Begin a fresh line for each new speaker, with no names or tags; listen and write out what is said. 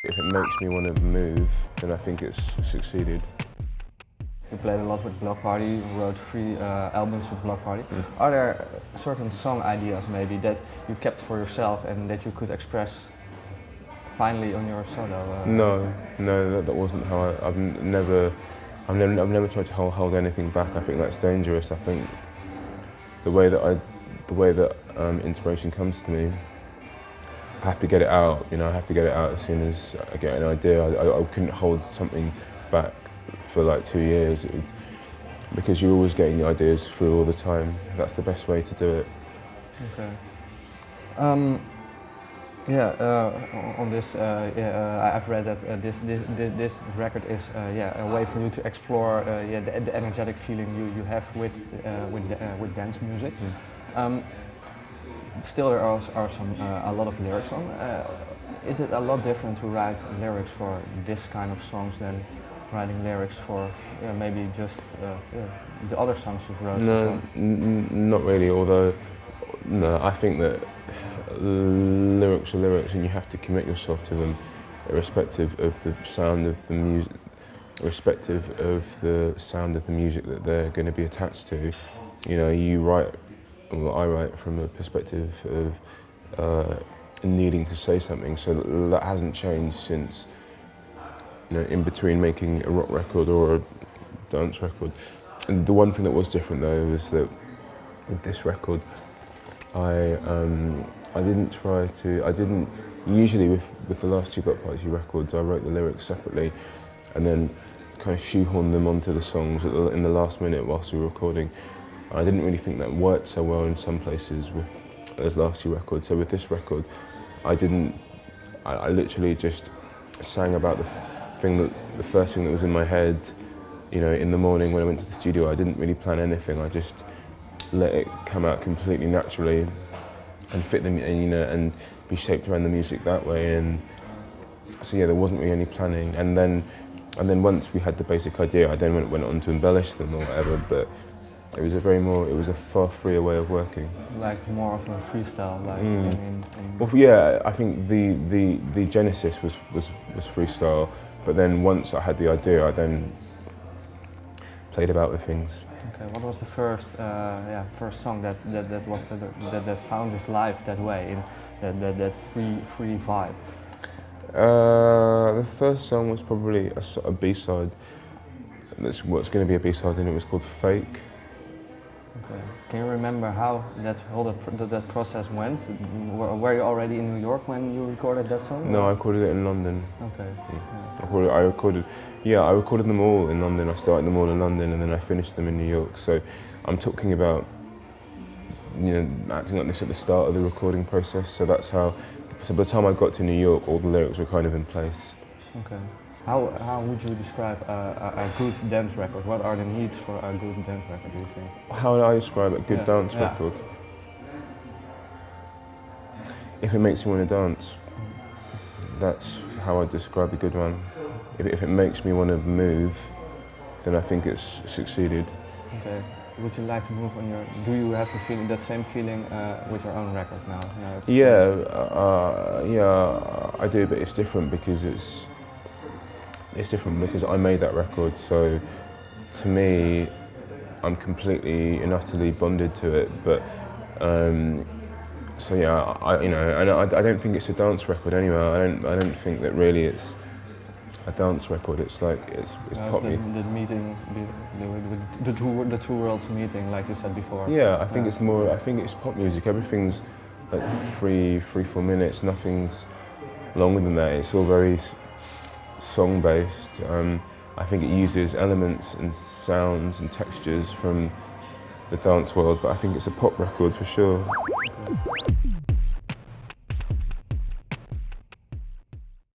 If it makes me want to move, then I think it's succeeded.
You played a lot with Bloc Party, you wrote 3 albums with Bloc Party. Are there certain song ideas maybe that you kept for yourself and that you could express finally on your solo?
No, that wasn't how I've never tried to hold anything back. I think that's dangerous. I think the way that inspiration comes to me, I have to get it out. You know, I have to get it out as soon as I get an idea. I couldn't hold something back for like 2 years because you're always getting the ideas through all the time. That's the best way to do it.
Okay. On this, I've read that this record is a way for you to explore the energetic feeling you have with dance music. Still, there are a lot of lyrics on. Is it a lot different to write lyrics for this kind of songs than writing lyrics for maybe just the other songs you've wrote?
No, not really. Although, no, I think that lyrics are lyrics, and you have to commit yourself to them, irrespective of the sound of the music, that they're going to be attached to. You know, I write from a perspective of needing to say something. So that hasn't changed since. You know, in between making a rock record or a dance record. And the one thing that was different though was that with this record, I didn't usually with the last 2 Bloc Party records, I wrote the lyrics separately and then kind of shoehorned them onto the songs in the last minute whilst we were recording. I didn't really think that worked so well in some places with those last 2 records. So with this record, I literally just sang about the first thing that was in my head, you know, in the morning when I went to the studio. I didn't really plan anything. I just let it come out completely naturally and fit them, and you know, and be shaped around the music that way. And so yeah, there wasn't really any planning. And then once we had the basic idea, I then went on to embellish them or whatever. But it was a far freer way of working.
Like more of a freestyle, like.
Well, yeah, I think the genesis was freestyle. But then once I had the idea, I then played about with things.
Okay, what was the first song that found its life that way, in that free vibe?
The first song was probably a B-side. That's what's going to be a B-side, and it was called Fake.
Okay. Can you remember how that process went? Were you already in New York when you recorded that song?
No, I recorded it in London.
Okay.
Yeah. I recorded them all in London. I started them all in London and then I finished them in New York. So I'm talking about, you know, acting like this at the start of the recording process. So that's how. So by the time I got to New York, all the lyrics were kind of in place.
Okay. How would you describe a good dance record? What are the needs for a good dance record, do you think?
How would I describe a good dance record? If it makes me want to dance, that's how I describe a good one. If it makes me want to move, then I think it's succeeded.
Okay. Would you like to move on your? Do you have the feeling, that same feeling with your own record now?
I do, but it's different because I made that record. So to me, I'm completely and utterly bonded to it. But so yeah, I don't think it's a dance record anyway. I don't think that really it's a dance record. It's like it's pop music.
The meeting, the two worlds meeting, like you said before.
Yeah, I think it's more. I think it's pop music. Everything's like 3-4 minutes. Nothing's longer than that. It's all very song-based. I think it uses elements and sounds and textures from the dance world, but I think it's a pop record for sure.